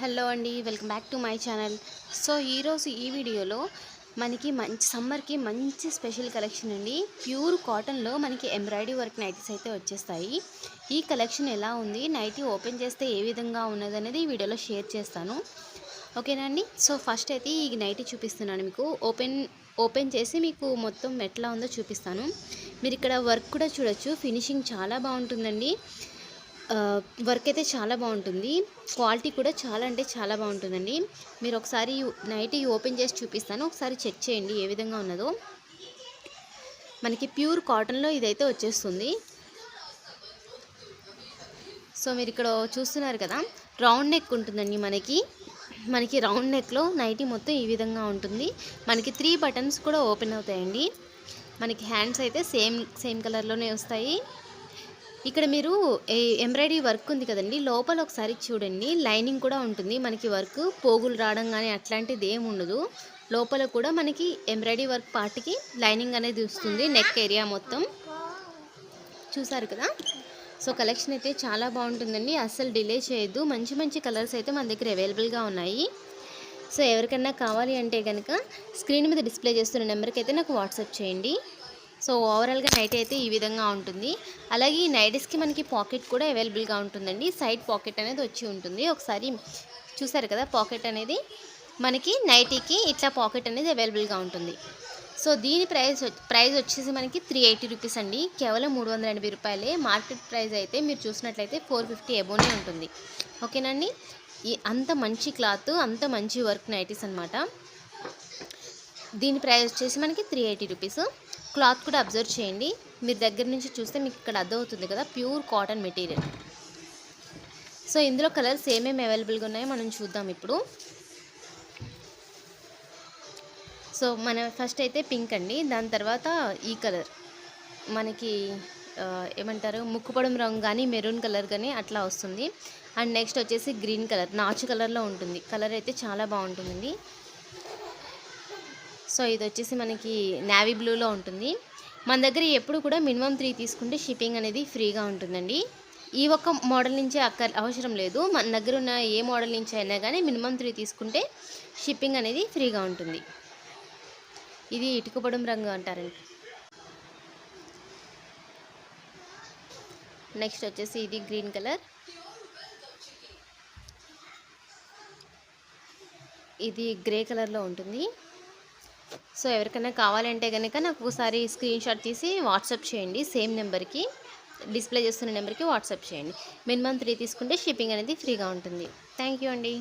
Hello అండి, welcome back to my channel. So ఈరోజు ఈ వీడియోలో మనకి మంచి సమ్మర్కి మంచి స్పెషల్ కలెక్షన్ అండి. ప్యూర్ కాటన్లో మనకి ఎంబ్రాయిడరీ వర్క్ నైటీస్ అయితే వచ్చేస్తాయి. ఈ కలెక్షన్ ఎలా ఉంది, నైటీ ఓపెన్ చేస్తే ఏ విధంగా ఉన్నది అనేది ఈ వీడియోలో షేర్ చేస్తాను. ఓకేనా అండి. సో ఫస్ట్ అయితే ఈ నైటీ చూపిస్తున్నాను మీకు. ఓపెన్ చేసి మీకు మొత్తం ఎట్లా ఉందో చూపిస్తాను. మీరు ఇక్కడ వర్క్ కూడా చూడొచ్చు, ఫినిషింగ్ చాలా బాగుంటుందండి. వర్క్ అయితే చాలా బాగుంటుంది, క్వాలిటీ కూడా చాలా అంటే చాలా బాగుంటుందండి. మీరు ఒకసారి నైటీ ఓపెన్ చేసి చూపిస్తాను, ఒకసారి చెక్ చేయండి ఏ విధంగా ఉన్నదో. మనకి ప్యూర్ కాటన్లో ఇదైతే వచ్చేస్తుంది. సో మీరు ఇక్కడ చూస్తున్నారు కదా, రౌండ్ నెక్ ఉంటుందండి. మనకి రౌండ్ నెక్లో నైటీ మొత్తం ఈ విధంగా ఉంటుంది. మనకి 3 బటన్స్ కూడా ఓపెన్ అవుతాయండి. మనకి హ్యాండ్స్ అయితే సేమ్ కలర్లోనే వస్తాయి. ఇక్కడ మీరు ఎంబ్రాయిడరీ వర్క్ ఉంది కదండి, లోపల ఒకసారి చూడండి, లైనింగ్ కూడా ఉంటుంది. మనకి వర్క్ పోగులు రావడం కానీ అట్లాంటిది ఏమి ఉండదు. లోపల కూడా మనకి ఎంబ్రాయిడరీ వర్క్ పార్ట్కి లైనింగ్ అనేది వస్తుంది. నెక్ ఏరియా మొత్తం చూసారు కదా. సో కలెక్షన్ అయితే చాలా బాగుంటుందండి, అస్సలు డిలే చేయొద్దు. మంచి మంచి కలర్స్ అయితే మన దగ్గర అవైలబుల్గా ఉన్నాయి. సో ఎవరికైనా కావాలి అంటే కనుక స్క్రీన్ మీద డిస్ప్లే చేస్తున్న నెంబర్కి అయితే నాకు వాట్సాప్ చేయండి. సో ఓవరాల్గా నైట్ అయితే ఈ విధంగా ఉంటుంది. అలాగే ఈ నైటీస్కి మనకి పాకెట్ కూడా అవైలబుల్గా ఉంటుందండి. సైడ్ పాకెట్ అనేది వచ్చి ఉంటుంది. ఒకసారి చూసారు కదా, పాకెట్ అనేది మనకి నైటీకి ఇట్లా పాకెట్ అనేది అవైలబుల్గా ఉంటుంది. సో దీని ప్రైస్ వచ్చేసి మనకి 380 రూపీస్ అండి, కేవలం 380 రూపాయలే. మార్కెట్ ప్రైస్ అయితే మీరు చూసినట్లయితే 450 ఎబోనే ఉంటుంది. ఓకేనండి. అంత మంచి క్లాత్, అంత మంచి వర్క్ నైటీస్ అనమాట. దీని ప్రైస్ వచ్చేసి మనకి 380 రూపీస్. క్లాత్ కూడా అబ్జర్వ్ చేయండి, మీరు దగ్గర నుంచి చూస్తే మీకు ఇక్కడ అర్థమవుతుంది కదా, ప్యూర్ కాటన్ మెటీరియల్. సో ఇందులో కలర్స్ ఏమేమి అవైలబుల్గా ఉన్నాయో మనం చూద్దాం ఇప్పుడు. సో మన ఫస్ట్ అయితే పింక్ అండి, దాని తర్వాత ఈ కలర్ మనకి ఏమంటారు, ముక్కుపొడం రంగు కానీ మెరూన్ కలర్ కానీ అట్లా వస్తుంది. అండ్ నెక్స్ట్ వచ్చేసి గ్రీన్ కలర్, నాచు కలర్లో ఉంటుంది. కలర్ అయితే చాలా బాగుంటుందండి. సో ఇది వచ్చేసి మనకి నేవీ బ్లూలో ఉంటుంది. మన దగ్గర ఎప్పుడు కూడా మినిమం 3 తీసుకుంటే షిప్పింగ్ అనేది ఫ్రీగా ఉంటుందండి. ఈ ఒక్క మోడల్ నుంచే అవసరం లేదు, మన దగ్గర ఉన్న ఏ మోడల్ నుంచి అయినా కానీ మినిమం 3 తీసుకుంటే షిప్పింగ్ అనేది ఫ్రీగా ఉంటుంది. ఇది ఇటుకపొడం రంగు అంటారండి. నెక్స్ట్ వచ్చేసి ఇది గ్రీన్ కలర్, ఇది గ్రే కలర్లో ఉంటుంది. సో ఎవరికైనా కావాలంటే కనుక నాకు ఒకసారి స్క్రీన్ షాట్ తీసి వాట్సాప్ చేయండి. సేమ్ నెంబర్కి, డిస్ప్లే చేస్తున్న నెంబర్కి వాట్సాప్ చేయండి. మినిమం 3 తీసుకుంటే షిప్పింగ్ అనేది ఫ్రీగా ఉంటుంది. థ్యాంక్ యూ అండి.